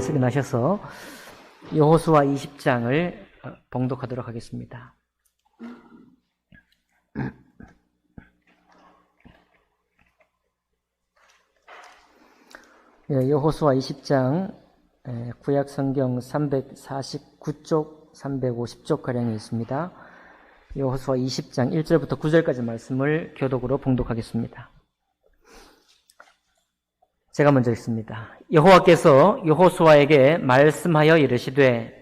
자리에서 일어나셔서 여호수아 20장을 봉독하도록 하겠습니다. 여호수아 20장 구약 성경 349쪽, 350쪽 가량이 있습니다. 여호수아 20장 1절부터 9절까지 말씀을 교독으로 봉독하겠습니다. 제가 먼저 읽습니다. 여호와께서 여호수아에게 말씀하여 이르시되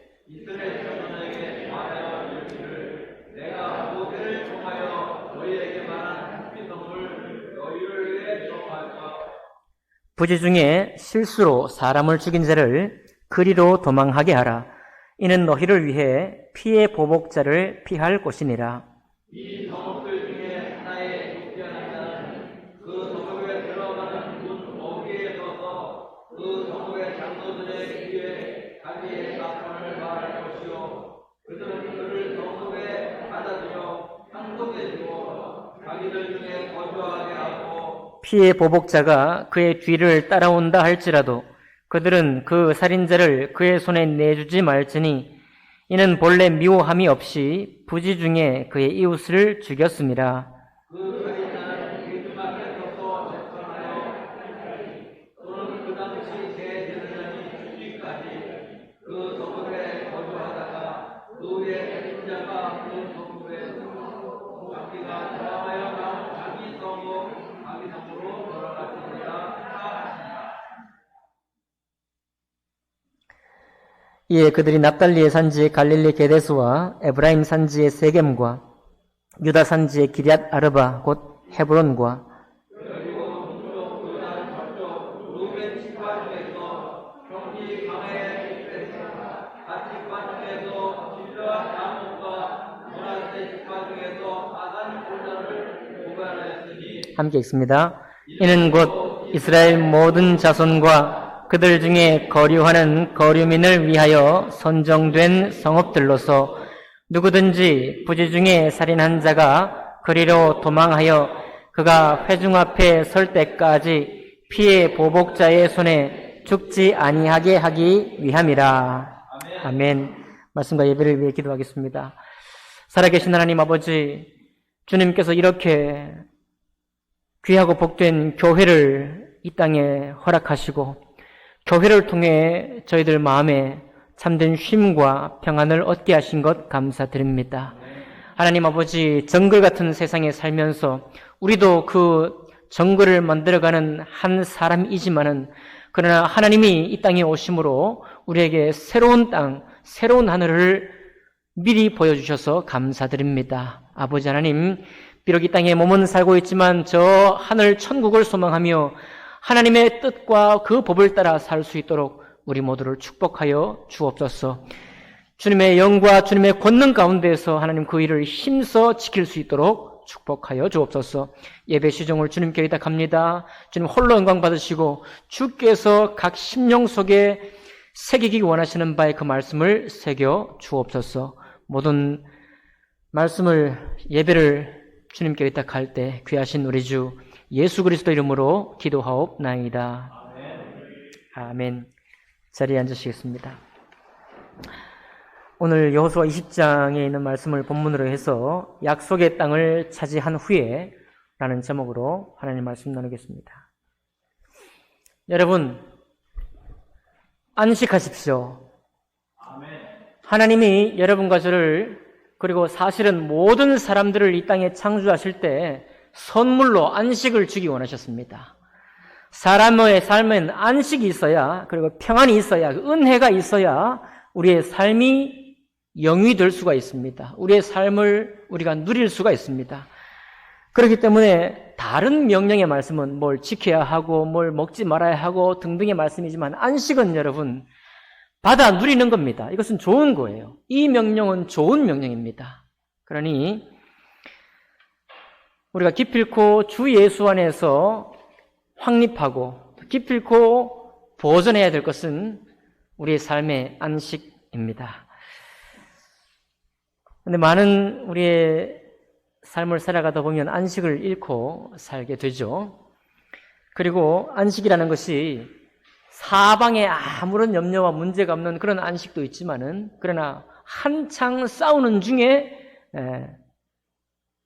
부지 중에 실수로 사람을 죽인 자를 그리로 도망하게 하라. 이는 너희를 위해 피의 보복자를 피할 곳이니라. 이 성읍들 중에 하나에 입견한 자는 그 성읍에 들어가는 문 어귀에 서서 그 성읍의 장로들의 귀에 자기의 사건을 말할 것이요 그들은 그를 성읍에 받아들여 상속해 주고 자기들 중에 거주하게 하고 피의 보복자가 그의 뒤를 따라온다 할지라도 그들은 그 살인자를 그의 손에 내주지 말지니 이는 본래 미워함이 없이 부지 중에 그의 이웃을 죽였음이라. 그 살인자는 길들 앞에서부터 접근하여 또는 그 당시 제사장이 죽기까지 그 성읍에 거주하다가 그 후에 살인자가 그 성읍에 자기가 돌아와야 자기 성으로 돌아갔습니다. 이에 그들이 납달리의 산지의 갈릴리 게데스와 에브라임 산지의 세겜과 유다 산지의 기럇 아르바 곧 헤브론과 그리고 동쪽 그다음 저쪽 루벤 지파 중에서 경기 강해 갓 지파 중에서 길르앗 라몬과 므낫세 지파 중에서 아간 골단을 보관하였으니 함께 읽습니다. 이는 곧 이스라엘 모든 자손과 그들 중에 거류하는 거류민을 위하여 선정된 성읍들로서 누구든지 부지 중에 살인한 자가 그리로 도망하여 그가 회중 앞에 설 때까지 피의 보복자의 손에 죽지 아니하게 하기 위함이라. 아멘. 말씀과 예배를 위해 기도하겠습니다. 살아계신 하나님 아버지, 주님께서 이렇게 귀하고 복된 교회를 이 땅에 허락하시고 교회를 통해 저희들 마음에 참된 쉼과 평안을 얻게 하신 것 감사드립니다. 하나님 아버지, 정글 같은 세상에 살면서 우리도 그 정글을 만들어가는 한 사람이지만은 그러나 하나님이 이 땅에 오심으로 우리에게 새로운 땅, 새로운 하늘을 미리 보여주셔서 감사드립니다. 아버지 하나님, 비록 이 땅에 몸은 살고 있지만 저 하늘 천국을 소망하며 하나님의 뜻과 그 법을 따라 살 수 있도록 우리 모두를 축복하여 주옵소서. 주님의 영과 주님의 권능 가운데에서 하나님 그 일을 힘써 지킬 수 있도록 축복하여 주옵소서. 예배 시종을 주님께 의탁합니다. 주님 홀로 영광 받으시고 주께서 각 심령 속에 새기기 원하시는 바의 그 말씀을 새겨 주옵소서. 모든 말씀을 예배를 주님께 의탁할 때 귀하신 우리 주 예수 그리스도 이름으로 기도하옵나이다. 아멘. 자리에 앉으시겠습니다. 오늘 여호수아 20장에 있는 말씀을 본문으로 해서 약속의 땅을 차지한 후에 라는 제목으로 하나님 말씀 나누겠습니다. 여러분, 안식하십시오. 하나님이 여러분과 저를 그리고 사실은 모든 사람들을 이 땅에 창조하실 때 선물로 안식을 주기 원하셨습니다. 사람의 삶엔 안식이 있어야, 그리고 평안이 있어야, 은혜가 있어야 우리의 삶이 영이 될 수가 있습니다. 우리의 삶을 우리가 누릴 수가 있습니다. 그렇기 때문에 다른 명령의 말씀은 뭘 지켜야 하고 뭘 먹지 말아야 하고 등등의 말씀이지만 안식은 여러분 받아 누리는 겁니다. 이것은 좋은 거예요. 이 명령은 좋은 명령입니다. 그러니 우리가 기필코 주 예수 안에서 확립하고 기필코 보존해야 될 것은 우리의 삶의 안식입니다. 그런데 많은 우리의 삶을 살아가다 보면 안식을 잃고 살게 되죠. 그리고 안식이라는 것이 사방에 아무런 염려와 문제가 없는 그런 안식도 있지만은, 그러나 한창 싸우는 중에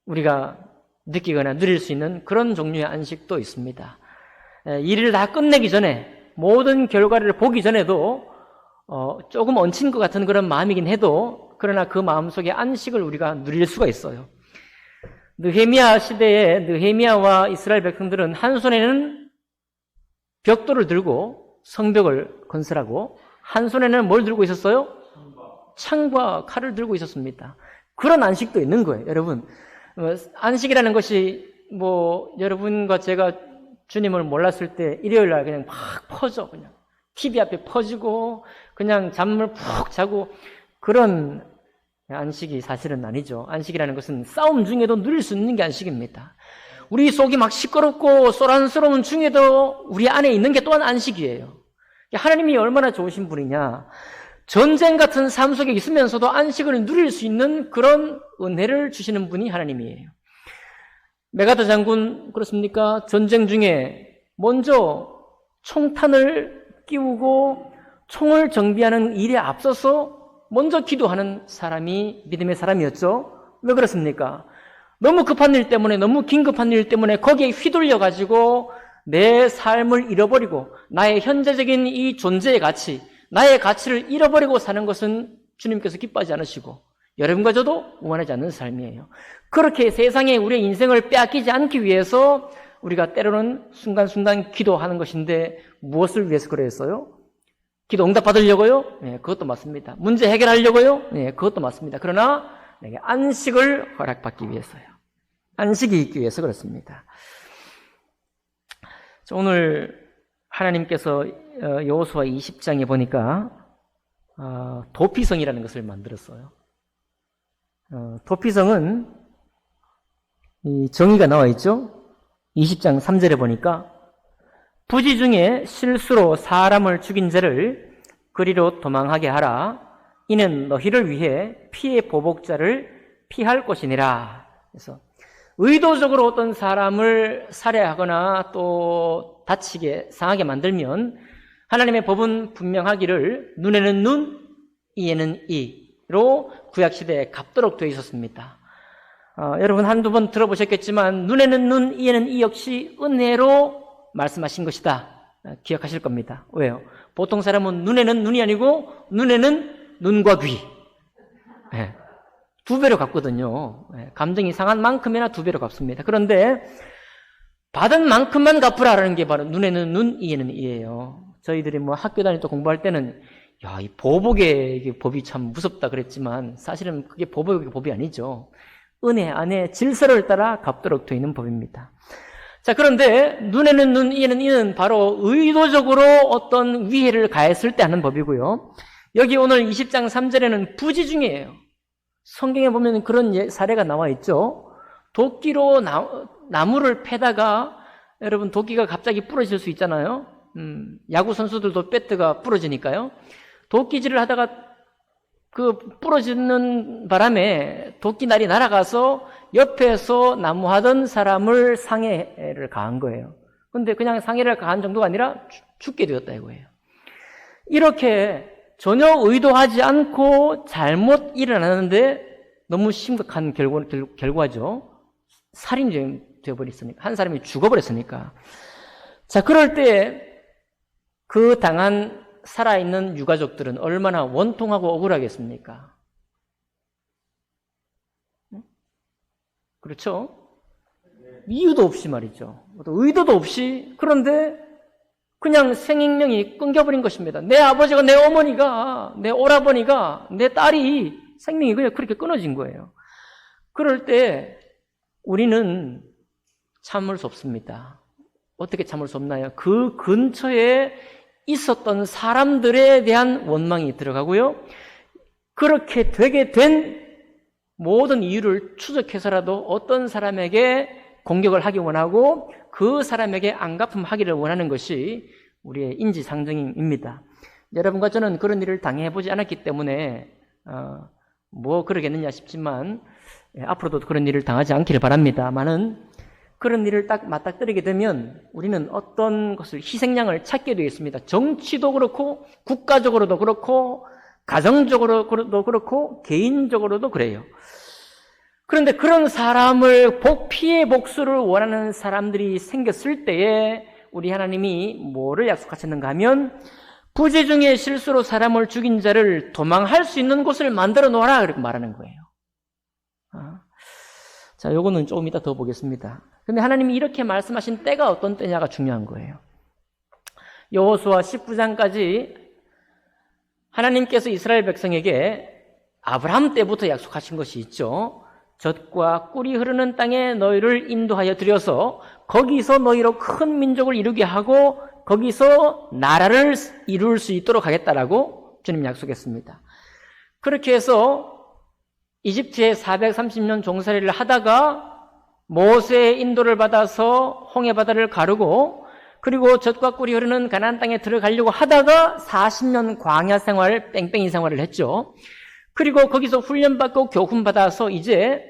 우리가 느끼거나 누릴 수 있는 그런 종류의 안식도 있습니다. 일을 다 끝내기 전에, 모든 결과를 보기 전에도 조금 얹힌 것 같은 그런 마음이긴 해도, 그러나 그 마음속에 안식을 우리가 누릴 수가 있어요. 느헤미야 시대에 느헤미야와 이스라엘 백성들은 한 손에는 벽돌을 들고 성벽을 건설하고, 한 손에는 뭘 들고 있었어요? 창과 칼을 들고 있었습니다. 그런 안식도 있는 거예요, 여러분. 안식이라는 것이 여러분과 제가 주님을 몰랐을 때 일요일 날 그냥 막 퍼져, 그냥 TV 앞에 퍼지고 그냥 잠을 푹 자고, 그런 안식이 사실은 아니죠. 안식이라는 것은 싸움 중에도 누릴 수 있는 게 안식입니다. 우리 속이 막 시끄럽고 소란스러운 중에도 우리 안에 있는 게 또한 안식이에요. 하나님이 얼마나 좋으신 분이냐. 전쟁 같은 삶 속에 있으면서도 안식을 누릴 수 있는 그런 은혜를 주시는 분이 하나님이에요. 메가더 장군, 그렇습니까? 전쟁 중에 먼저 총탄을 끼우고 총을 정비하는 일에 앞서서 먼저 기도하는 사람이 믿음의 사람이었죠. 왜 그렇습니까? 너무 급한 일 때문에, 너무 긴급한 일 때문에 거기에 휘둘려가지고 내 삶을 잃어버리고 나의 현재적인 이 존재의 가치, 나의 가치를 잃어버리고 사는 것은 주님께서 기뻐하지 않으시고 여러분과 저도 원하지 않는 삶이에요. 그렇게 세상에 우리의 인생을 빼앗기지 않기 위해서 우리가 때로는 순간순간 기도하는 것인데, 무엇을 위해서 그랬어요? 기도 응답 받으려고요? 네, 그것도 맞습니다. 문제 해결하려고요? 네, 그것도 맞습니다. 그러나 내게 안식을 허락받기 위해서요. 안식이 있기 위해서 그렇습니다. 오늘 하나님께서 여호수아 20장에 보니까 도피성이라는 것을 만들었어요. 도피성은 이 정의가 나와 있죠. 20장 3절에 보니까 부지 중에 실수로 사람을 죽인 자를 그리로 도망하게 하라. 이는 너희를 위해 피의 보복자를 피할 것이니라. 그래서 의도적으로 어떤 사람을 살해하거나 또 다치게 상하게 만들면 하나님의 법은 분명하기를 눈에는 눈, 이에는 이로 구약시대에 갑도록 되어 있었습니다. 여러분 한두 번 들어보셨겠지만 눈에는 눈, 이에는 이 역시 은혜로 말씀하신 것이다. 기억하실 겁니다. 왜요? 보통 사람은 눈에는 눈이 아니고 눈에는 눈과 귀. 네. 두 배로 갚거든요. 네. 감정이 상한 만큼이나 두 배로 갚습니다. 그런데 받은 만큼만 갚으라라는 게 바로 눈에는 눈, 이에는 이예요. 저희들이 학교 다닐 때 공부할 때는 야, 이 보복의 법이 참 무섭다 그랬지만 사실은 그게 보복의 법이 아니죠. 은혜 안에 질서를 따라 갚도록 되어 있는 법입니다. 자, 그런데 눈에는 눈, 이에는 이는 바로 의도적으로 어떤 위해를 가했을 때 하는 법이고요. 여기 오늘 20장 3절에는 부지 중이에요. 성경에 보면 그런 사례가 나와 있죠. 도끼로 나무를 패다가 여러분 도끼가 갑자기 부러질 수 있잖아요. 야구 선수들도 배트가 부러지니까요. 도끼질을 하다가 그 부러지는 바람에 도끼날이 날아가서 옆에서 나무하던 사람을 상해를 가한 거예요. 그런데 그냥 상해를 가한 정도가 아니라 죽게 되었다 이거예요. 이렇게 전혀 의도하지 않고 잘못 일어나는데 너무 심각한 결과죠. 살인이 되어버렸으니까, 한 사람이 죽어버렸으니까. 자, 그럴 때 그 당한 살아있는 유가족들은 얼마나 원통하고 억울하겠습니까? 그렇죠? 이유도 없이 말이죠. 의도도 없이. 그런데 그냥 생명이 끊겨버린 것입니다. 내 아버지가, 내 어머니가, 내 오라버니가, 내 딸이 생명이 그냥 그렇게 끊어진 거예요. 그럴 때 우리는 참을 수 없습니다. 어떻게 참을 수 없나요? 그 근처에 있었던 사람들에 대한 원망이 들어가고요. 그렇게 되게 된 모든 이유를 추적해서라도 어떤 사람에게 공격을 하기 원하고 그 사람에게 안갚음하기를 원하는 것이 우리의 인지상정입니다. 여러분과 저는 그런 일을 당해보지 않았기 때문에 뭐 그러겠느냐 싶지만 앞으로도 그런 일을 당하지 않기를 바랍니다만은 그런 일을 딱 맞닥뜨리게 되면 우리는 어떤 것을 희생양을 찾게 되어 있습니다. 정치도 그렇고 국가적으로도 그렇고 가정적으로도 그렇고 개인적으로도 그래요. 그런데 그런 사람을 피해 복수를 원하는 사람들이 생겼을 때에 우리 하나님이 뭐를 약속하셨는가 하면 부재 중에 실수로 사람을 죽인 자를 도망할 수 있는 곳을 만들어 놓아라 그렇게 말하는 거예요. 자, 요거는 조금 이따 더 보겠습니다. 근데 하나님이 이렇게 말씀하신 때가 어떤 때냐가 중요한 거예요. 여호수아 19장까지 하나님께서 이스라엘 백성에게 아브라함 때부터 약속하신 것이 있죠. 젖과 꿀이 흐르는 땅에 너희를 인도하여 들여서 거기서 너희로 큰 민족을 이루게 하고 거기서 나라를 이룰 수 있도록 하겠다라고 주님 약속했습니다. 그렇게 해서 이집트에 430년 종살이를 하다가 모세의 인도를 받아서 홍해바다를 가르고 그리고 젖과 꿀이 흐르는 가나안 땅에 들어가려고 하다가 40년 광야 생활, 뺑뺑이 생활을 했죠. 그리고 거기서 훈련받고 교훈받아서 이제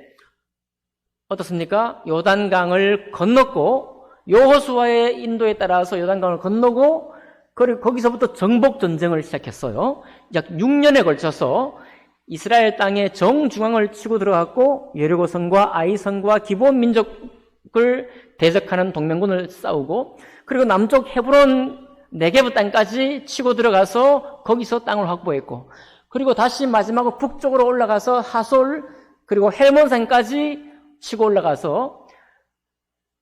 어떻습니까? 요단강을 건넜고 여호수아의 인도에 따라서 요단강을 건너고 그리고 거기서부터 정복 전쟁을 시작했어요. 약 6년에 걸쳐서 이스라엘 땅의 정중앙을 치고 들어갔고 여리고성과 아이성과 기브온 민족을 대적하는 동맹군을 싸우고 그리고 남쪽 헤브론 네게브 땅까지 치고 들어가서 거기서 땅을 확보했고 그리고 다시 마지막으로 북쪽으로 올라가서 하솔 그리고 헬몬산까지 치고 올라가서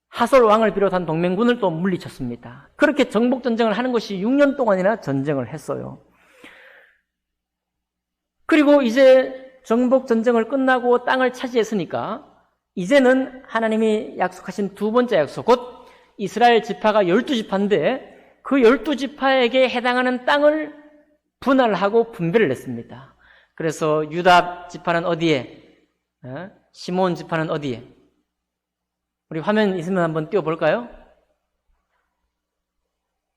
하솔 왕을 비롯한 동맹군을 또 물리쳤습니다. 그렇게 정복 전쟁을 하는 것이 6년 동안이나 전쟁을 했어요. 그리고 이제 정복 전쟁을 끝나고 땅을 차지했으니까 이제는 하나님이 약속하신 두 번째 약속, 곧 이스라엘 지파가 12지파인데 그 12지파에게 해당하는 땅을 분할하고 분배를 했습니다. 그래서 유다 지파는 어디에? 시몬 지파는 어디에? 우리 화면 있으면 한번 띄워볼까요?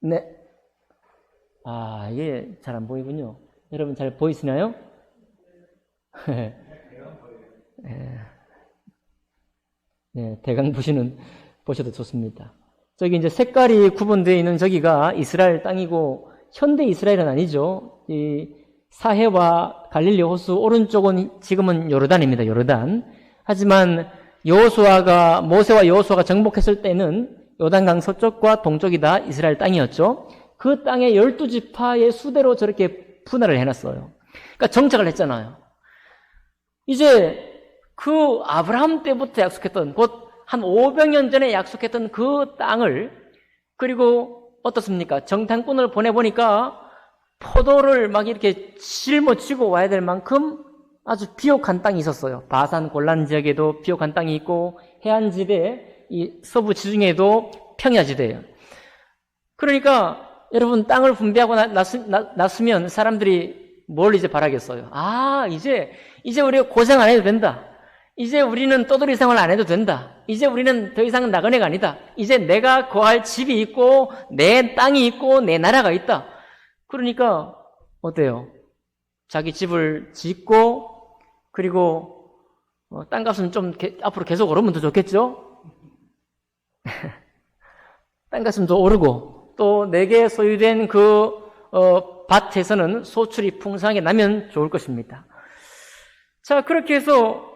네. 이게 잘 안 보이군요. 여러분 잘 보이시나요? 네, 대강 보셔도 좋습니다. 저기 이제 색깔이 구분되어 있는 저기가 이스라엘 땅이고 현대 이스라엘은 아니죠. 이 사해와 갈릴리 호수 오른쪽은 지금은 요르단입니다. 요르단. 하지만 모세와 여호수아가 정복했을 때는 요단강 서쪽과 동쪽이 다 이스라엘 땅이었죠. 그 땅에 12지파의 수대로 저렇게 분할을 해놨어요. 그러니까 정착을 했잖아요. 이제 그 아브라함 때부터 약속했던 곧 한 500년 전에 약속했던 그 땅을 그리고 어떻습니까? 정탐꾼을 보내보니까 포도를 막 이렇게 짊어지고 와야 될 만큼 아주 비옥한 땅이 있었어요. 바산 골란 지역에도 비옥한 땅이 있고 해안지대 이 서부 지중해도 평야지대예요. 그러니까 여러분 땅을 분배하고 났으면 사람들이 뭘 이제 바라겠어요? 이제 우리가 고생 안 해도 된다. 이제 우리는 떠돌이 생활 안 해도 된다. 이제 우리는 더 이상 나그네가 아니다. 이제 내가 거할 집이 있고 내 땅이 있고 내 나라가 있다. 그러니까 어때요? 자기 집을 짓고 그리고 땅값은 좀 앞으로 계속 오르면 더 좋겠죠? 땅값은 더 오르고 또 내게 소유된 밭에서는 소출이 풍성하게 나면 좋을 것입니다. 자, 그렇게 해서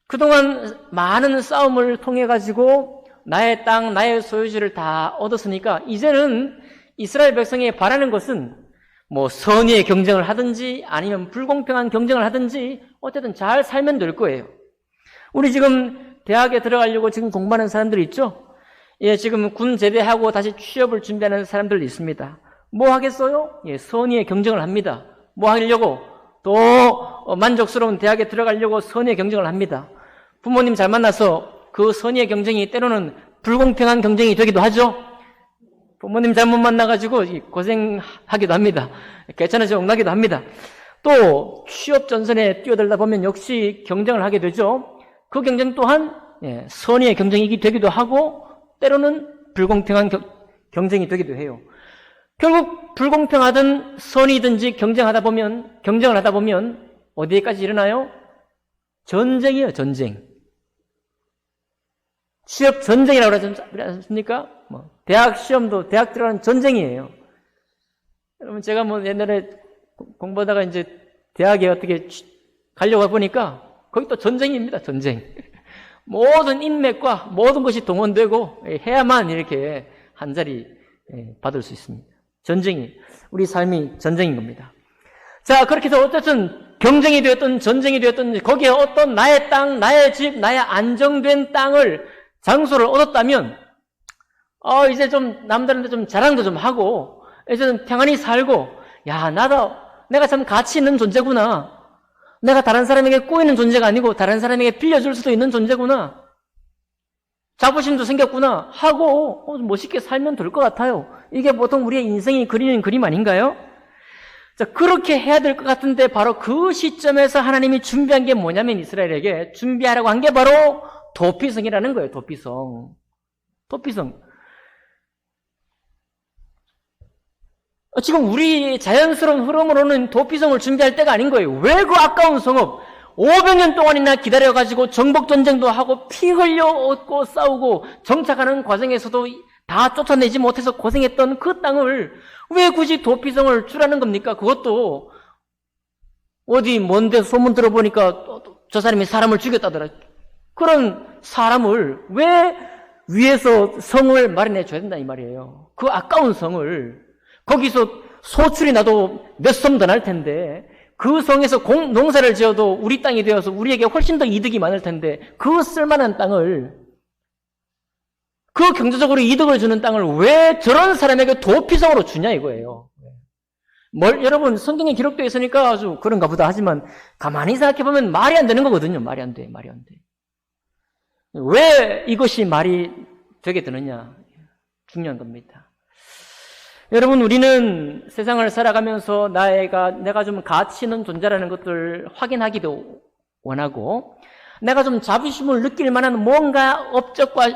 그동안 많은 싸움을 통해 가지고 나의 땅, 나의 소유지를 다 얻었으니까 이제는 이스라엘 백성이 바라는 것은 뭐 선의의 경쟁을 하든지 아니면 불공평한 경쟁을 하든지 어쨌든 잘 살면 될 거예요. 우리 지금 대학에 들어가려고 지금 공부하는 사람들이 있죠? 예, 지금 군 제대하고 다시 취업을 준비하는 사람들도 있습니다. 뭐 하겠어요? 예, 선의의 경쟁을 합니다. 뭐 하려고? 또 만족스러운 대학에 들어가려고 선의의 경쟁을 합니다. 부모님 잘 만나서 그 선의의 경쟁이 때로는 불공평한 경쟁이 되기도 하죠. 부모님 잘못 만나가지고 고생하기도 합니다. 괜찮아서 엉나기도 합니다. 또 취업 전선에 뛰어들다 보면 역시 경쟁을 하게 되죠. 그 경쟁 또한 선의의 경쟁이 되기도 하고 때로는 불공평한 경쟁이 되기도 해요. 결국 불공평하든 선의든지 경쟁을 하다 보면 어디에까지 일어나요? 전쟁이에요, 전쟁. 취업 전쟁이라고 그러지 않습니까? 대학 시험도 대학 들어가는 전쟁이에요. 여러분, 제가 옛날에 공부하다가 이제 대학에 어떻게 가려고 보니까 거기 또 전쟁입니다, 전쟁. 모든 인맥과 모든 것이 동원되고 해야만 이렇게 한 자리 받을 수 있습니다. 전쟁이, 우리 삶이 전쟁인 겁니다. 자, 그렇게 해서 어쨌든 경쟁이 되었던 전쟁이 되었던 거기에 어떤 나의 땅, 나의 집, 나의 안정된 땅을, 장소를 얻었다면 이제 좀 남들한테 좀 자랑도 좀 하고 이제는 평안히 살고, 야, 내가 참 가치 있는 존재구나. 내가 다른 사람에게 꼬이는 존재가 아니고 다른 사람에게 빌려줄 수도 있는 존재구나. 자부심도 생겼구나 하고 멋있게 살면 될 것 같아요. 이게 보통 우리의 인생이 그리는 그림 아닌가요? 자, 그렇게 해야 될 것 같은데 바로 그 시점에서 하나님이 준비한 게 뭐냐면 이스라엘에게 준비하라고 한 게 바로 도피성이라는 거예요. 도피성. 지금 우리 자연스러운 흐름으로는 도피성을 준비할 때가 아닌 거예요. 왜 그 아까운 성읍 500년 동안이나 기다려가지고 정복전쟁도 하고 피 흘려 얻고 싸우고 정착하는 과정에서도 다 쫓아내지 못해서 고생했던 그 땅을 왜 굳이 도피성을 주라는 겁니까? 그것도 어디 먼데 소문 들어보니까 저 사람이 사람을 죽였다더라. 그런 사람을 왜 위에서 성을 마련해 줘야 된다 이 말이에요. 그 아까운 성을 거기서 소출이 나도 몇 섬 더 날 텐데 그 성에서 농사를 지어도 우리 땅이 되어서 우리에게 훨씬 더 이득이 많을 텐데 그 쓸만한 땅을, 그 경제적으로 이득을 주는 땅을 왜 저런 사람에게 도피성으로 주냐 이거예요. 여러분, 성경에 기록되어 있으니까 아주 그런가 보다 하지만 가만히 생각해보면 말이 안 되는 거거든요. 말이 안 돼. 왜 이것이 말이 되게 되느냐, 중요한 겁니다. 여러분, 우리는 세상을 살아가면서 내가 좀 가치 있는 존재라는 것들 확인하기도 원하고, 내가 좀 자부심을 느낄 만한 뭔가 업적과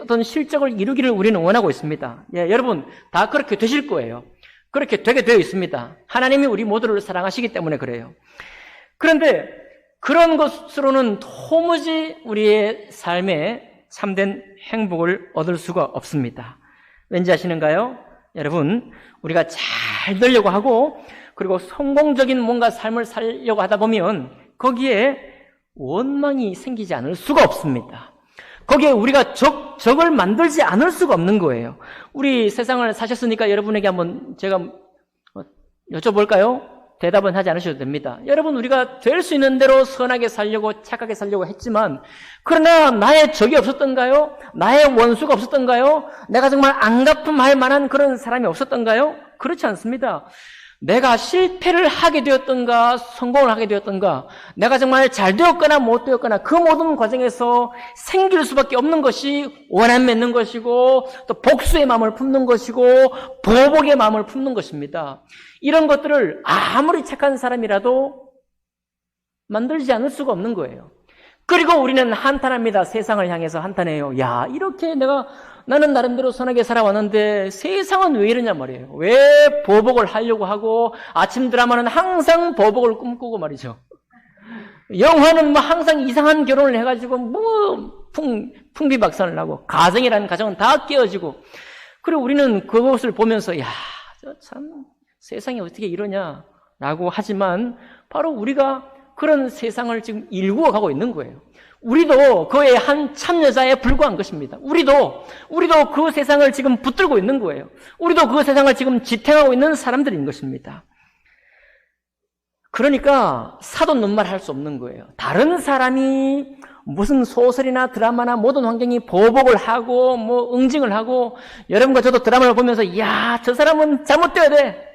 어떤 실적을 이루기를 우리는 원하고 있습니다. 여러분, 다 그렇게 되실 거예요. 그렇게 되게 되어 있습니다. 하나님이 우리 모두를 사랑하시기 때문에 그래요. 그런데 그런 것으로는 도무지 우리의 삶에 참된 행복을 얻을 수가 없습니다. 왠지 아시는가요? 여러분, 우리가 잘 되려고 하고 그리고 성공적인 뭔가 삶을 살려고 하다 보면 거기에 원망이 생기지 않을 수가 없습니다. 거기에 우리가 적을 만들지 않을 수가 없는 거예요. 우리 세상을 사셨으니까 여러분에게 한번 제가 여쭤볼까요? 대답은 하지 않으셔도 됩니다. 여러분, 우리가 될 수 있는 대로 선하게 살려고 착하게 살려고 했지만 그러나 나의 적이 없었던가요? 나의 원수가 없었던가요? 내가 정말 안갚음할 만한 그런 사람이 없었던가요? 그렇지 않습니다. 내가 실패를 하게 되었던가 성공을 하게 되었던가 내가 정말 잘 되었거나 못 되었거나 그 모든 과정에서 생길 수밖에 없는 것이 원한 맺는 것이고 또 복수의 마음을 품는 것이고 보복의 마음을 품는 것입니다. 이런 것들을 아무리 착한 사람이라도 만들지 않을 수가 없는 거예요. 그리고 우리는 한탄합니다. 세상을 향해서 한탄해요. 야, 이렇게 나는 나름대로 선하게 살아왔는데 세상은 왜 이러냐 말이에요. 왜 보복을 하려고 하고 아침 드라마는 항상 보복을 꿈꾸고 말이죠. 영화는 항상 이상한 결혼을 해가지고 풍비박산을 하고 가정이라는 가정은 다 깨어지고 그리고 우리는 그것을 보면서 야, 참 세상이 어떻게 이러냐라고 하지만 바로 우리가 그런 세상을 지금 일구어 가고 있는 거예요. 우리도 그의 한 참여자에 불과한 것입니다. 우리도 그 세상을 지금 붙들고 있는 거예요. 우리도 그 세상을 지금 지탱하고 있는 사람들인 것입니다. 그러니까 사돈 눈말 할 수 없는 거예요. 다른 사람이 무슨 소설이나 드라마나 모든 환경이 보복을 하고 응징을 하고 여러분과 저도 드라마를 보면서 야, 저 사람은 잘못되어야 돼.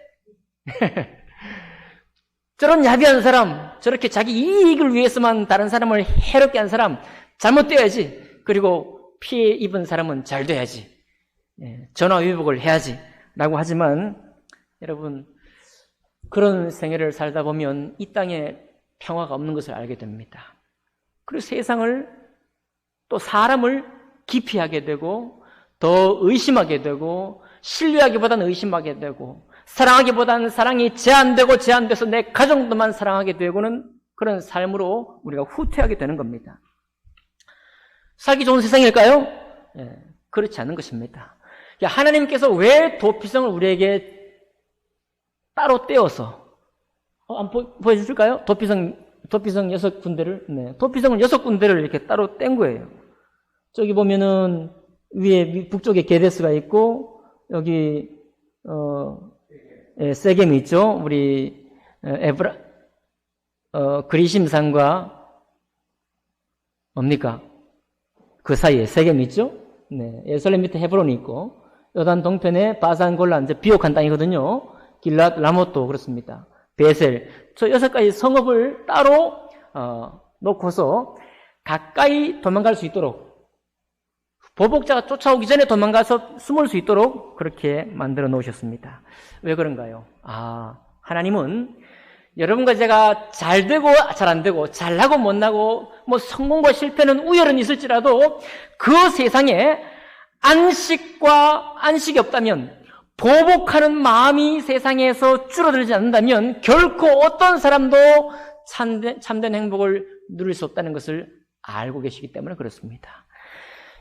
저런 야비한 사람, 저렇게 자기 이익을 위해서만 다른 사람을 해롭게 한 사람 잘못되어야지. 그리고 피해 입은 사람은 잘 돼야지. 전화위복을 해야지 라고 하지만 여러분, 그런 생애를 살다 보면 이 땅에 평화가 없는 것을 알게 됩니다. 그리고 세상을 또 사람을 기피하게 되고 더 의심하게 되고 신뢰하기보다는 의심하게 되고 사랑하기보다는 사랑이 제한돼서 내 가정도만 사랑하게 되고는 그런 삶으로 우리가 후퇴하게 되는 겁니다. 살기 좋은 세상일까요? 예, 그렇지 않은 것입니다. 하나님께서 왜 도피성을 우리에게 따로 떼어서 한번 보여주실까요? 도피성 6군데를, 네, 도피성을 6군데를 이렇게 따로 뗀 거예요. 저기 보면은 위에 북쪽에 게데스가 있고 여기 세겜이 있죠. 우리 그리심산과 뭡니까? 그 사이에 세겜이 있죠. 네, 예루살렘 밑에 헤브론이 있고 요단 동편에 바산 골란 이제 비옥한 땅이거든요. 길랏 라못도 그렇습니다. 베셀 저 6가지 성읍을 따로 놓고서 가까이 도망갈 수 있도록 보복자가 쫓아오기 전에 도망가서 숨을 수 있도록 그렇게 만들어 놓으셨습니다. 왜 그런가요? 하나님은 여러분과 제가 잘 되고 잘 안 되고 잘나고 못나고 뭐 성공과 실패는 우열은 있을지라도 그 세상에 안식이 없다면 보복하는 마음이 세상에서 줄어들지 않는다면 결코 어떤 사람도 참된 행복을 누릴 수 없다는 것을 알고 계시기 때문에 그렇습니다.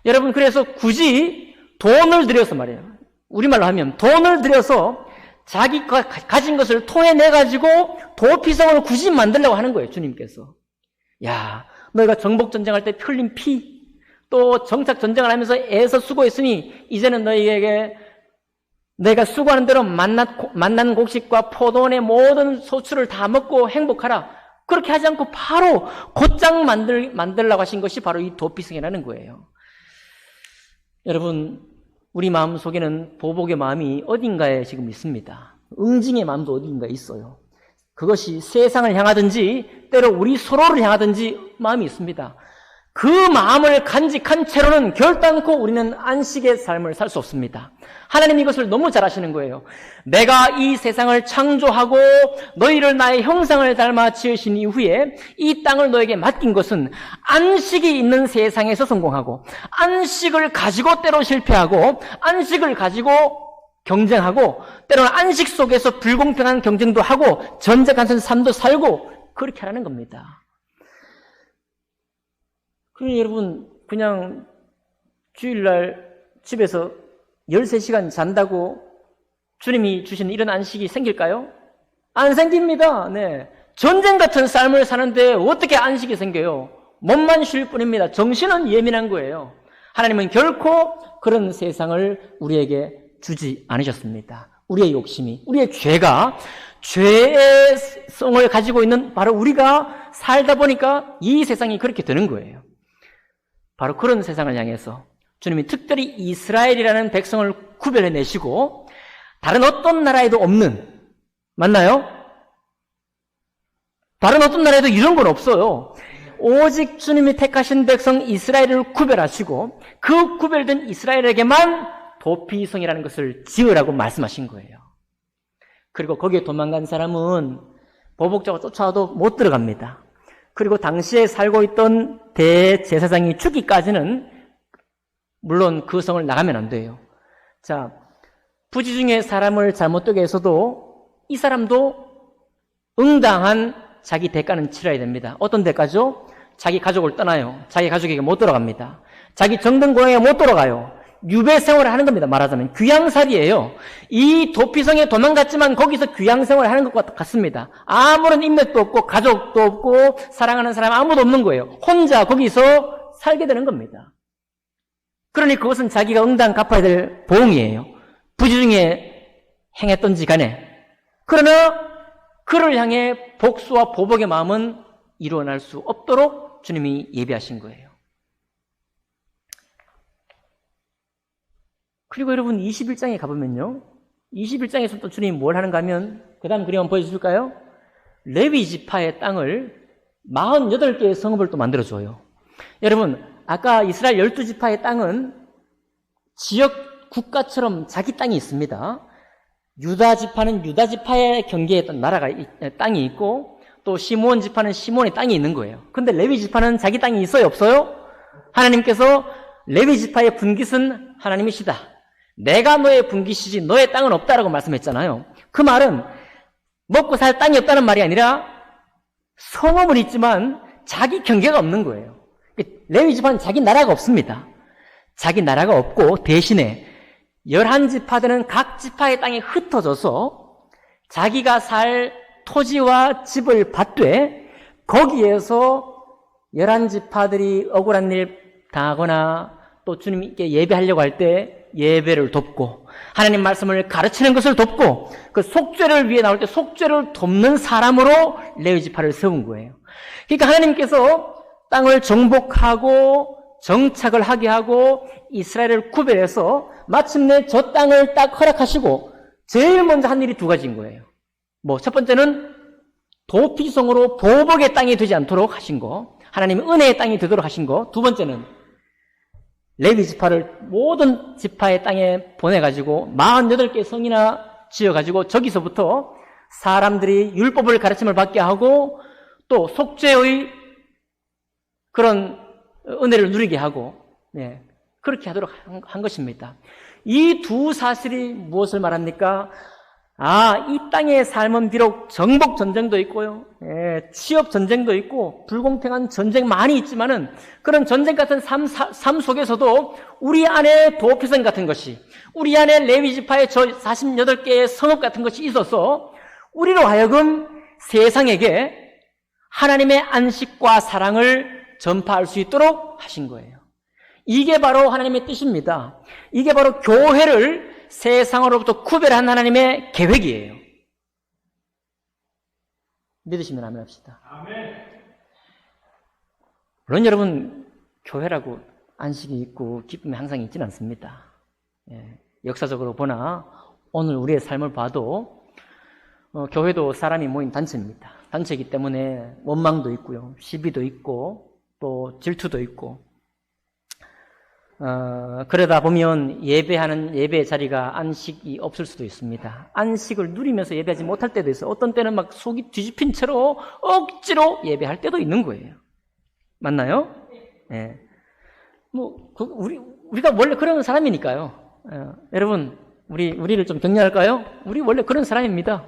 여러분, 그래서 굳이 돈을 들여서 말이에요. 우리말로 하면 돈을 들여서 자기가 가진 것을 토해내가지고 도피성을 굳이 만들려고 하는 거예요, 주님께서. 야, 너희가 정복전쟁할 때 흘린 피, 또 정착전쟁을 하면서 애써 수고했으니 이제는 너희에게 내가 수고하는 대로 만난 곡식과 포도원의 모든 소출을 다 먹고 행복하라. 그렇게 하지 않고 바로 곧장 만들라고 하신 것이 바로 이 도피성이라는 거예요. 여러분, 우리 마음 속에는 보복의 마음이 어딘가에 지금 있습니다. 응징의 마음도 어딘가에 있어요. 그것이 세상을 향하든지 때로 우리 서로를 향하든지 마음이 있습니다. 그 마음을 간직한 채로는 결단코 우리는 안식의 삶을 살 수 없습니다. 하나님 이것을 너무 잘 아시는 거예요. 내가 이 세상을 창조하고 너희를 나의 형상을 닮아 지으신 이후에 이 땅을 너에게 맡긴 것은 안식이 있는 세상에서 성공하고 안식을 가지고 때로 실패하고 안식을 가지고 경쟁하고 때로는 안식 속에서 불공평한 경쟁도 하고 전쟁하는 삶도 살고 그렇게 하라는 겁니다. 그러니 여러분, 그냥 주일날 집에서 13시간 잔다고 주님이 주시는 이런 안식이 생길까요? 안 생깁니다. 네. 전쟁 같은 삶을 사는데 어떻게 안식이 생겨요? 몸만 쉴 뿐입니다. 정신은 예민한 거예요. 하나님은 결코 그런 세상을 우리에게 주지 않으셨습니다. 우리의 욕심이, 우리의 죄가 죄의 성을 가지고 있는 바로 우리가 살다 보니까 이 세상이 그렇게 되는 거예요. 바로 그런 세상을 향해서 주님이 특별히 이스라엘이라는 백성을 구별해내시고 다른 어떤 나라에도 없는, 맞나요? 다른 어떤 나라에도 이런 건 없어요. 오직 주님이 택하신 백성 이스라엘을 구별하시고 그 구별된 이스라엘에게만 도피성이라는 것을 지으라고 말씀하신 거예요. 그리고 거기에 도망간 사람은 보복자가 쫓아와도 못 들어갑니다. 그리고 당시에 살고 있던 대제사장이 죽기까지는 물론 그 성을 나가면 안 돼요. 자, 부지 중에 사람을 잘못되게 해서도 이 사람도 응당한 자기 대가는 치러야 됩니다. 어떤 대가죠? 자기 가족을 떠나요. 자기 가족에게 못 돌아갑니다. 자기 정든 고향에 못 돌아가요. 유배 생활을 하는 겁니다. 말하자면 귀양살이에요. 이 도피성에 도망갔지만 거기서 귀양생활을 하는 것 같습니다. 아무런 인맥도 없고 가족도 없고 사랑하는 사람 아무도 없는 거예요. 혼자 거기서 살게 되는 겁니다. 그러니 그것은 자기가 응당 갚아야 될 보응이에요. 부지 중에 행했던지 간에. 그러나 그를 향해 복수와 보복의 마음은 일어날 수 없도록 주님이 예비하신 거예요. 그리고 여러분 21장에 가보면요. 21장에서 또 주님이 뭘 하는가 하면 그 다음 그림 한번 보여주실까요? 레위 지파의 땅을 48개의 성읍을 또 만들어줘요. 여러분 아까 이스라엘 12지파의 땅은 지역 국가처럼 자기 땅이 있습니다. 유다 지파는 유다 지파의 경계에 나라가 땅이 있고 또 시므온 지파는 시므온의 땅이 있는 거예요. 근데 레위 지파는 자기 땅이 있어요, 없어요? 하나님께서 레위 지파의 분깃은 하나님이시다. 내가 너의 분깃이지 너의 땅은 없다라고 말씀했잖아요. 그 말은 먹고 살 땅이 없다는 말이 아니라 성읍은 있지만 자기 경계가 없는 거예요. 레위 지파는 자기 나라가 없습니다. 자기 나라가 없고 대신에 11지파들은 각 지파의 땅에 흩어져서 자기가 살 토지와 집을 받되 거기에서 11지파들이 억울한 일 당하거나 또 주님께 예배하려고 할 때 예배를 돕고 하나님 말씀을 가르치는 것을 돕고 그 속죄를 위해 나올 때 속죄를 돕는 사람으로 레위 지파를 세운 거예요. 그러니까 하나님께서 땅을 정복하고 정착을 하게 하고 이스라엘을 구별해서 마침내 저 땅을 딱 허락하시고 제일 먼저 한 일이 두 가지인 거예요. 첫 번째는 도피성으로 보복의 땅이 되지 않도록 하신 거, 하나님의 은혜의 땅이 되도록 하신 거. 두 번째는 레위 지파를 모든 지파의 땅에 보내가지고 48개의 성이나 지어가지고 저기서부터 사람들이 율법을 가르침을 받게 하고 또 속죄의 그런 은혜를 누리게 하고 그렇게 하도록 한 것입니다. 이 두 사실이 무엇을 말합니까? 이 땅의 삶은 비록 정복 전쟁도 있고요, 취업 전쟁도 있고 불공평한 전쟁 많이 있지만은 그런 전쟁 같은 삶 속에서도 우리 안에 도피성 같은 것이, 우리 안에 레위 지파의 저 48개의 성읍 같은 것이 있어서 우리로 하여금 세상에게 하나님의 안식과 사랑을 전파할 수 있도록 하신 거예요. 이게 바로 하나님의 뜻입니다. 이게 바로 교회를 세상으로부터 구별한 하나님의 계획이에요. 믿으시면 아멘 합시다. 아멘. 물론 여러분, 교회라고 안식이 있고 기쁨이 항상 있지는 않습니다. 역사적으로 보나 오늘 우리의 삶을 봐도 교회도 사람이 모인 단체입니다. 단체이기 때문에 원망도 있고요, 시비도 있고 또 질투도 있고, 그러다 보면 예배하는 예배의 자리가 안식이 없을 수도 있습니다. 안식을 누리면서 예배하지 못할 때도 있어요. 어떤 때는 막 속이 뒤집힌 채로 억지로 예배할 때도 있는 거예요. 맞나요? 예. 우리가 원래 그런 사람이니까요. 여러분, 우리를 좀 격려할까요? 우리 원래 그런 사람입니다.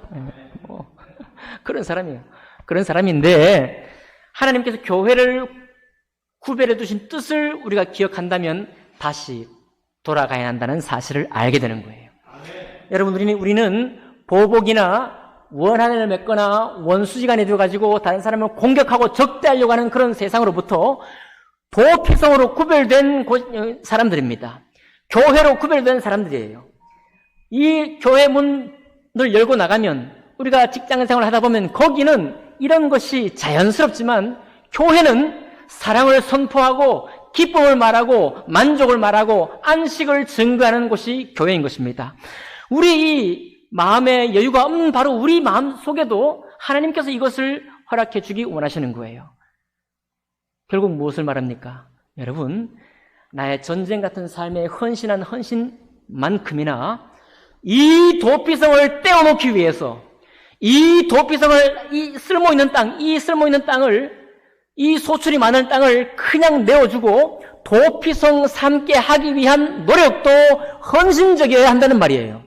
그런 사람이에요. 그런 사람인데, 하나님께서 교회를 구별해 두신 뜻을 우리가 기억한다면 다시 돌아가야 한다는 사실을 알게 되는 거예요. 여러분, 우리는 보복이나 원한을 맺거나 원수지간에 들어가지고 다른 사람을 공격하고 적대하려고 하는 그런 세상으로부터 도피성으로 구별된 사람들입니다. 교회로 구별된 사람들이에요. 이 교회 문을 열고 나가면, 우리가 직장생활을 하다 보면 거기는 이런 것이 자연스럽지만 교회는 사랑을 선포하고 기쁨을 말하고 만족을 말하고 안식을 증거하는 곳이 교회인 것입니다. 우리 이 마음에 여유가 없는 바로 우리 마음 속에도 하나님께서 이것을 허락해 주기 원하시는 거예요. 결국 무엇을 말합니까? 여러분, 나의 전쟁 같은 삶에 헌신한 헌신만큼이나 이 도피성을 떼어놓기 위해서, 이 도피성을, 이 쓸모있는 땅을, 이 소출이 많은 땅을 그냥 내어주고 도피성 삼게 하기 위한 노력도 헌신적이어야 한다는 말이에요.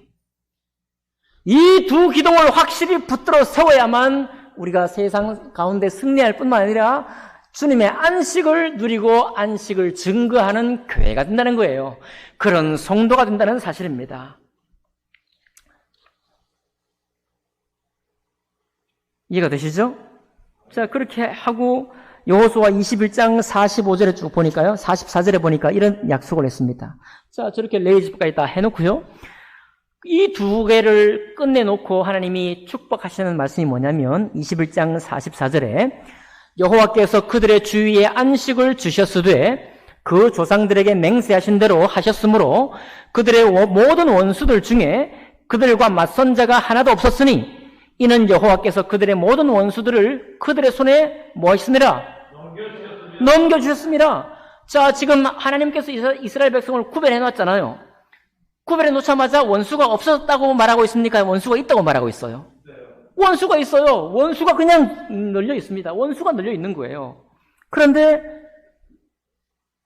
이 두 기둥을 확실히 붙들어 세워야만 우리가 세상 가운데 승리할 뿐만 아니라 주님의 안식을 누리고 안식을 증거하는 교회가 된다는 거예요. 그런 성도가 된다는 사실입니다. 이해가 되시죠? 자, 그렇게 하고 여호수아 21장 45절에 쭉 보니까요, 44절에 보니까 이런 약속을 했습니다. 자, 저렇게 레위 지파까지 다 해놓고요, 이 두 개를 끝내놓고 하나님이 축복하시는 말씀이 뭐냐면 21장 44절에 여호와께서 그들의 주위에 안식을 주셨으되 그 조상들에게 맹세하신 대로 하셨으므로 그들의 모든 원수들 중에 그들과 맞선 자가 하나도 없었으니 이는 여호와께서 그들의 모든 원수들을 그들의 손에 뭐 하시느라? 넘겨주셨습니다. 자, 지금 하나님께서 이스라엘 백성을 구별해 놨잖아요. 구별해 놓자마자 원수가 없었다고 말하고 있습니까? 원수가 있다고 말하고 있어요. 원수가 있어요. 원수가 그냥 널려 있습니다. 원수가 널려 있는 거예요. 그런데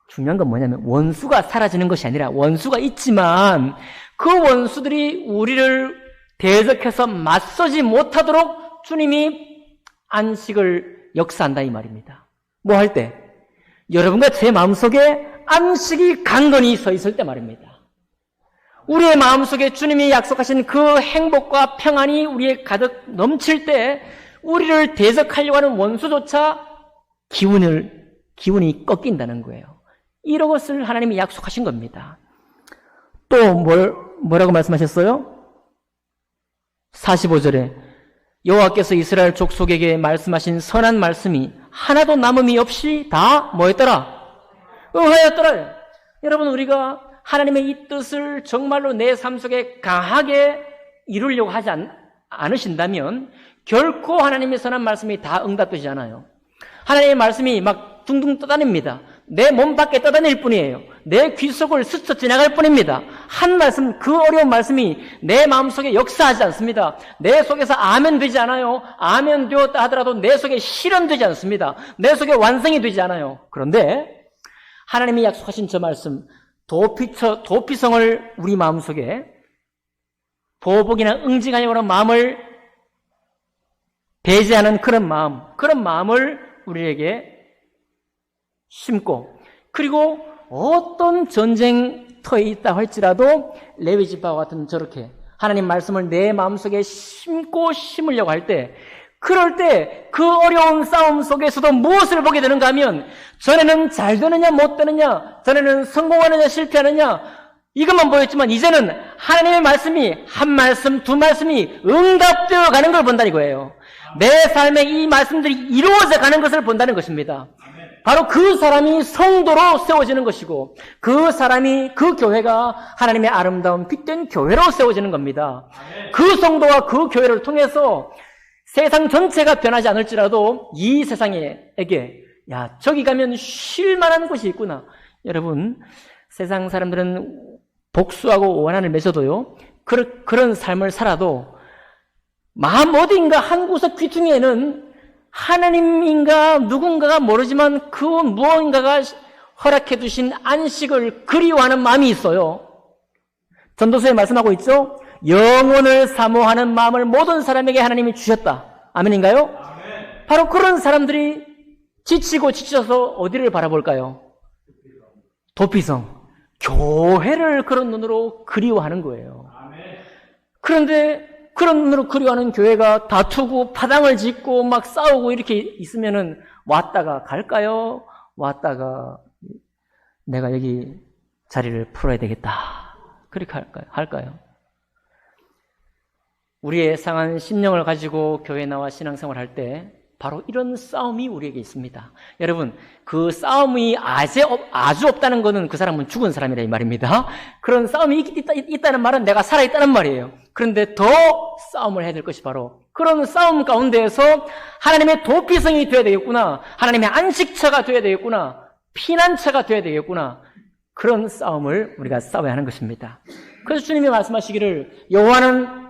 중요한 건 뭐냐면 원수가 사라지는 것이 아니라 원수가 있지만 그 원수들이 우리를 대적해서 맞서지 못하도록 주님이 안식을 역사한다 이 말입니다. 뭐 할 때? 여러분과 제 마음속에 안식이 강건히 서 있을 때 말입니다. 우리의 마음속에 주님이 약속하신 그 행복과 평안이 우리에 가득 넘칠 때 우리를 대적하려고 하는 원수조차 기운이 꺾인다는 거예요. 이런 것을 하나님이 약속하신 겁니다. 또 뭐라고 말씀하셨어요? 45절에 여호와께서 이스라엘 족속에게 말씀하신 선한 말씀이 하나도 남음이 없이 다 뭐였더라? 응하였더라. 여러분, 우리가 하나님의 이 뜻을 정말로 내 삶 속에 강하게 이루려고 하지 않으신다면 결코 하나님의 선한 말씀이 다 응답되지 않아요. 하나님의 말씀이 막 둥둥 떠다닙니다. 내 몸 밖에 떠다닐 뿐이에요. 내 귀 속을 스쳐 지나갈 뿐입니다. 한 말씀, 그 어려운 말씀이 내 마음속에 역사하지 않습니다. 내 속에서 아멘 되지 않아요. 아멘 되었다 하더라도 내 속에 실현되지 않습니다. 내 속에 완성이 되지 않아요. 그런데 하나님이 약속하신 저 말씀, 도피성을 우리 마음속에 보복이나 응징하려고 하는 마음을 배제하는 그런 마음을 우리에게 심고, 그리고 어떤 전쟁터에 있다 할지라도 레위 지파와 같은 저렇게 하나님 말씀을 내 마음속에 심으려고 할 때, 그럴 때 그 어려운 싸움 속에서도 무엇을 보게 되는가 하면 전에는 잘 되느냐 못 되느냐, 전에는 성공하느냐 실패하느냐, 이것만 보였지만 이제는 하나님의 말씀이 한 말씀 두 말씀이 응답되어 가는 걸 본다는 거예요. 내 삶에 이 말씀들이 이루어져 가는 것을 본다는 것입니다. 바로 그 사람이 성도로 세워지는 것이고, 그 교회가 하나님의 아름다운 빛된 교회로 세워지는 겁니다. 그 성도와 그 교회를 통해서 세상 전체가 변하지 않을지라도 이 세상에게, 야, 저기 가면 쉴 만한 곳이 있구나. 여러분, 세상 사람들은 복수하고 원한을 맺어도요, 그런 삶을 살아도 마음 어딘가 한 구석 귀퉁이에는 하나님인가 누군가가 모르지만 그 무언가가 허락해 두신 안식을 그리워하는 마음이 있어요. 전도서에 말씀하고 있죠? 영혼을 사모하는 마음을 모든 사람에게 하나님이 주셨다. 아멘인가요? 아멘. 바로 그런 사람들이 지치고 지쳐서 어디를 바라볼까요? 도피성, 교회를 그런 눈으로 그리워하는 거예요. 아멘. 그런데 그런 눈으로 그리워하는 교회가 다투고 파당을 짓고 막 싸우고 이렇게 있으면은 왔다가 갈까요? 왔다가 내가 여기 자리를 풀어야 되겠다. 그렇게 할까요? 우리의 상한 심령을 가지고 교회 나와 신앙생활 할 때 바로 이런 싸움이 우리에게 있습니다. 여러분, 그 싸움이 아주 없다는 것은 그 사람은 죽은 사람이라 이 말입니다. 그런 싸움이 있다는 말은 내가 살아있다는 말이에요. 그런데 더 싸움을 해야 될 것이 바로 그런 싸움 가운데에서 하나님의 도피성이 되어야 되겠구나, 하나님의 안식처가 되어야 되겠구나, 피난처가 되어야 되겠구나, 그런 싸움을 우리가 싸워야 하는 것입니다. 그래서 주님이 말씀하시기를 여호와는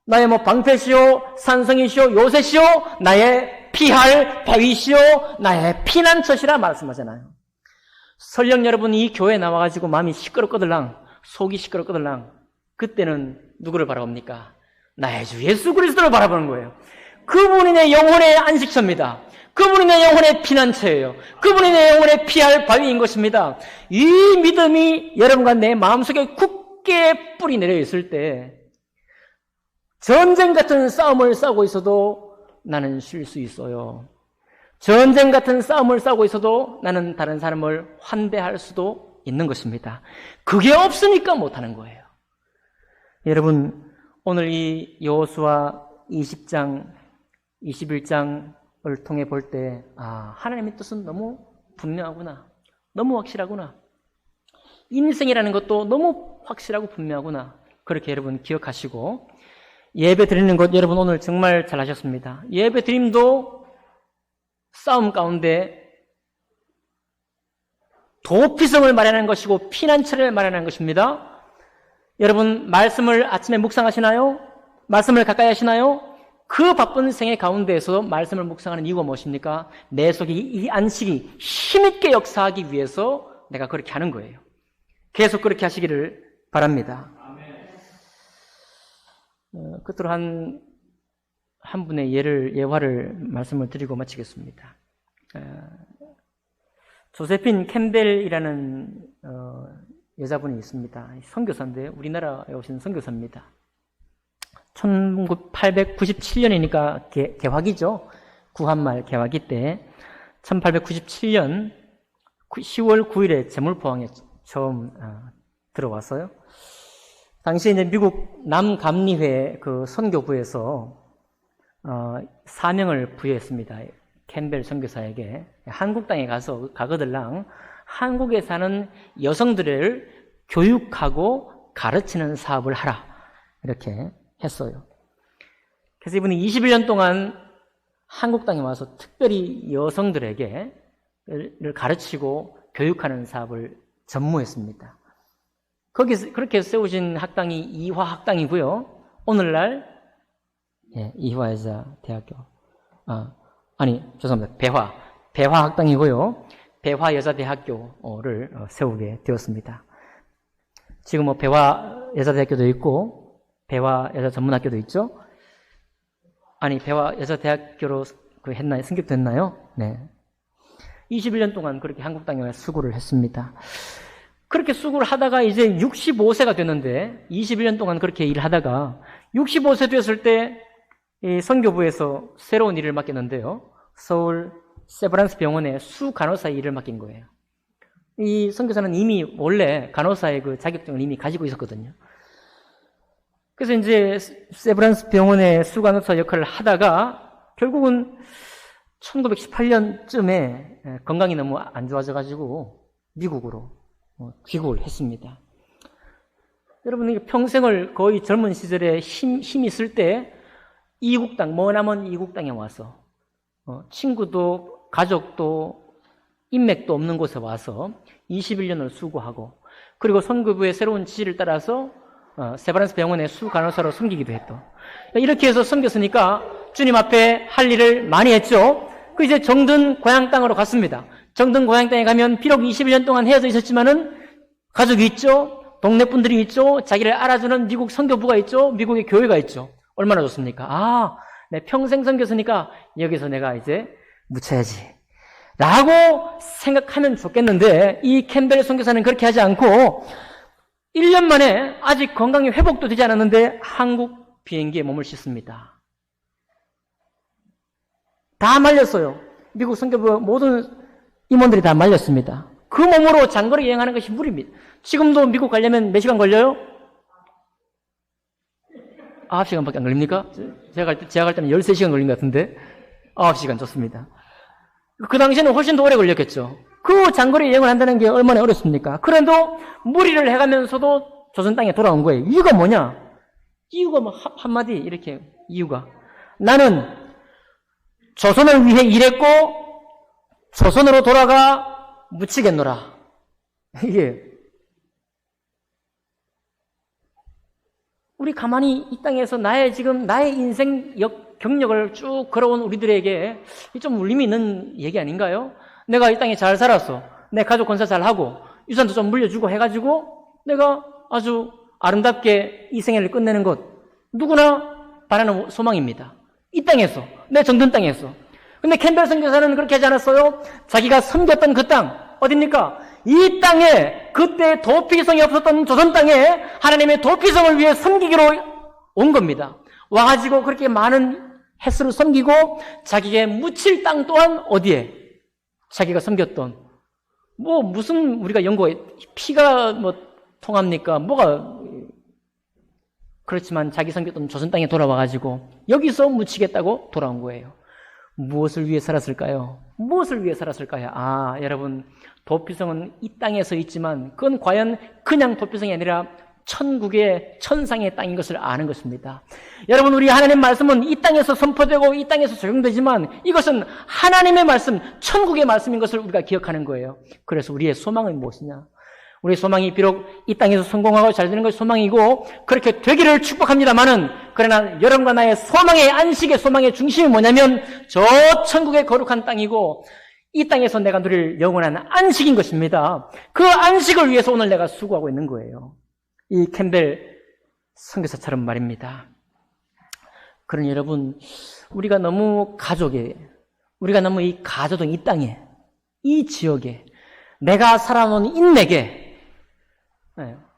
나의 방패시오, 산성이시오, 요새시오, 나의 피할 바위시오, 나의 피난처시라 말씀하잖아요. 설령 여러분 이 교회에 나와가지고 마음이 시끄럽거들랑, 속이 시끄럽거들랑, 그때는 누구를 바라봅니까? 나의 주 예수 그리스도를 바라보는 거예요. 그분이 내 영혼의 안식처입니다. 그분이 내 영혼의 피난처예요. 그분이 내 영혼의 피할 바위인 것입니다. 이 믿음이 여러분과 내 마음속에 굳게 뿌리 내려 있을 때 전쟁 같은 싸움을 싸우고 있어도 나는 쉴 수 있어요. 전쟁 같은 싸움을 싸우고 있어도 나는 다른 사람을 환대할 수도 있는 것입니다. 그게 없으니까 못하는 거예요. 여러분, 오늘 이 여호수아 20장, 21장을 통해 볼 때, 하나님의 뜻은 너무 분명하구나. 너무 확실하구나. 인생이라는 것도 너무 확실하고 분명하구나. 그렇게 여러분 기억하시고, 예배 드리는 것 여러분 오늘 정말 잘하셨습니다. 예배 드림도 싸움 가운데 도피성을 마련하는 것이고 피난처를 마련하는 것입니다. 여러분 말씀을 아침에 묵상하시나요? 말씀을 가까이 하시나요? 그 바쁜 생애 가운데에서 말씀을 묵상하는 이유가 무엇입니까? 내 속에 이 안식이 힘있게 역사하기 위해서 내가 그렇게 하는 거예요. 계속 그렇게 하시기를 바랍니다. 끝으로 한 분의 예화를 말씀을 드리고 마치겠습니다. 조세핀 캠벨이라는 여자분이 있습니다. 선교사인데 우리나라에 오신 선교사입니다. 1897년이니까 개화기죠. 구한말 개화기 때 1897년 10월 9일에 제물포항에 처음 들어왔어요. 당시에 이제 미국 남감리회 그 선교부에서 사명을 부여했습니다. 캠벨 선교사에게 한국 땅에 가거들랑 한국에 사는 여성들을 교육하고 가르치는 사업을 하라 이렇게 했어요. 그래서 이분이 21년 동안 한국 땅에 와서 특별히 여성들에게 가르치고 교육하는 사업을 전무했습니다. 거기서 그렇게 세우신 학당이 이화학당이고요. 오늘날 이화여자대학교 죄송합니다. 배화학당이고요. 배화여자대학교를 세우게 되었습니다. 지금 뭐 배화여자대학교도 있고 배화여자전문학교도 있죠. 배화여자대학교로 했나요? 승격됐나요? 네. 21년 동안 그렇게 한국 땅에 수고를 했습니다. 그렇게 수고를 하다가 이제 65세가 됐는데 21년 동안 그렇게 일하다가 65세 되었을 때 선교부에서 새로운 일을 맡겼는데요. 서울 세브란스 병원에 수간호사의 일을 맡긴 거예요. 이 선교사는 이미 원래 간호사의 그 자격증을 이미 가지고 있었거든요. 그래서 이제 세브란스 병원의 수간호사 역할을 하다가 결국은 1918년쯤에 건강이 너무 안 좋아져가지고 미국으로 귀국을 했습니다. 여러분, 평생을 거의 젊은 시절에 힘 있을 때 이국땅, 머나먼 이국땅에 와서 친구도 가족도 인맥도 없는 곳에 와서 21년을 수고하고 그리고 선교부의 새로운 지시를 따라서 세브란스 병원의 수간호사로 섬기기도 했고 이렇게 해서 섬겼으니까 주님 앞에 할 일을 많이 했죠. 그 이제 정든 고향 땅으로 갔습니다. 정든 고향 땅에 가면 비록 21년 동안 헤어져 있었지만은 가족이 있죠. 동네 분들이 있죠. 자기를 알아주는 미국 선교부가 있죠. 미국의 교회가 있죠. 얼마나 좋습니까? 내 평생 섬겼으니까 여기서 내가 이제 묻혀야지 라고 생각하면 좋겠는데 이 캠벨 선교사는 그렇게 하지 않고 1년 만에 아직 건강이 회복도 되지 않았는데 한국 비행기에 몸을 싣습니다. 다 말렸어요. 미국 선교부 모든 임원들이 다 말렸습니다. 그 몸으로 장거리 여행하는 것이 무리입니다. 지금도 미국 가려면 몇 시간 걸려요? 9시간밖에 안 걸립니까? 제가 갈 때는 13시간 걸린 것 같은데 9시간 좋습니다. 그 당시에는 훨씬 더 오래 걸렸겠죠. 그 장거리 여행을 한다는 게 얼마나 어렵습니까? 그래도 무리를 해가면서도 조선 땅에 돌아온 거예요. 이유가 뭐냐? 이유가 뭐 한마디 이렇게 이유가 나는 조선을 위해 일했고 조선으로 돌아가 묻히겠노라. 이게 우리 가만히 이 땅에서 나의 인생 경력을 쭉 걸어온 우리들에게 좀 울림이 있는 얘기 아닌가요? 내가 이 땅에 잘 살았어. 내 가족 건사 잘 하고 유산도 좀 물려주고 해가지고 내가 아주 아름답게 이 생애를 끝내는 것 누구나 바라는 소망입니다. 이 땅에서 내 정든 땅에서. 근데 캠벨 선교사는 그렇게 하지 않았어요. 자기가 섬겼던 그 땅 어딥니까? 이 땅에 그때 도피성이 없었던 조선 땅에 하나님의 도피성을 위해 섬기기로 온 겁니다. 와가지고 그렇게 많은 횟수를 섬기고 자기의 묻힐 땅 또한 어디에? 자기가 섬겼던 무슨 우리가 연구해 피가 통합니까? 그렇지만 자기 섬겼던 조선 땅에 돌아와가지고 여기서 묻히겠다고 돌아온 거예요. 무엇을 위해 살았을까요? 무엇을 위해 살았을까요? 여러분, 도피성은 이 땅에서 있지만 그건 과연 그냥 도피성이 아니라 천국의 천상의 땅인 것을 아는 것입니다. 여러분, 우리 하나님 말씀은 이 땅에서 선포되고 이 땅에서 적용되지만 이것은 하나님의 말씀, 천국의 말씀인 것을 우리가 기억하는 거예요. 그래서 우리의 소망은 무엇이냐? 우리의 소망이 비록 이 땅에서 성공하고 잘 되는 것이 소망이고 그렇게 되기를 축복합니다마는 그러나 여러분과 나의 소망의 안식의 소망의 중심이 뭐냐면 저 천국의 거룩한 땅이고 이 땅에서 내가 누릴 영원한 안식인 것입니다. 그 안식을 위해서 오늘 내가 수고하고 있는 거예요. 이 캠벨 선교사처럼 말입니다. 그러니 여러분, 우리가 너무 이 가져둔 이 땅에, 이 지역에 내가 살아온 인내게,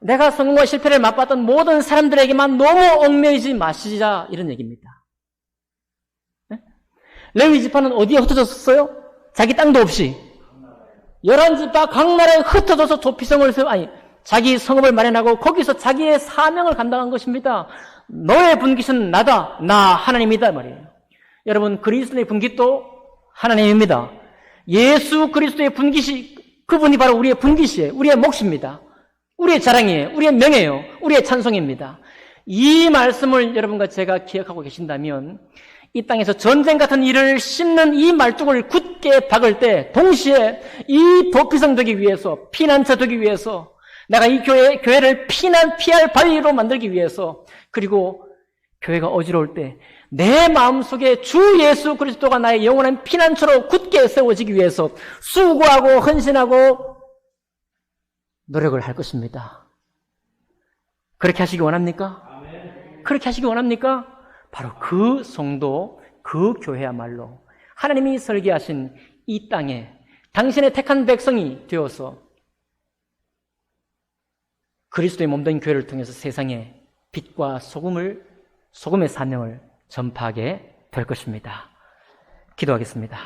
내가 성공과 실패를 맛봤던 모든 사람들에게만 너무 얽매이지 마시자, 이런 얘기입니다. 레위 지파는 어디에 흩어졌었어요? 자기 땅도 없이 11지파 각 나라에 흩어져서 도피성을 자기 성읍을 마련하고 거기서 자기의 사명을 감당한 것입니다. 너의 분깃은 나다, 나 하나님이다 말이에요. 여러분, 그리스도의 분깃도 하나님입니다. 예수 그리스도의 분깃이, 그분이 바로 우리의 분깃이에요. 우리의 몫입니다. 우리의 자랑이에요. 우리의 명예예요. 우리의 찬송입니다. 이 말씀을 여러분과 제가 기억하고 계신다면 이 땅에서 전쟁 같은 일을 씹는 이 말뚝을 굳게 박을 때 동시에 이 도피성 되기 위해서, 피난처 되기 위해서, 내가 이 교회를 피할 바위로 만들기 위해서, 그리고 교회가 어지러울 때 내 마음속에 주 예수 그리스도가 나의 영원한 피난처로 굳게 세워지기 위해서 수고하고 헌신하고 노력을 할 것입니다. 그렇게 하시기 원합니까? 그렇게 하시기 원합니까? 바로 그 성도, 그 교회야말로 하나님이 설계하신 이 땅에 당신의 택한 백성이 되어서 그리스도의 몸된 교회를 통해서 세상에 빛과 소금의 사명을 전파하게 될 것입니다. 기도하겠습니다.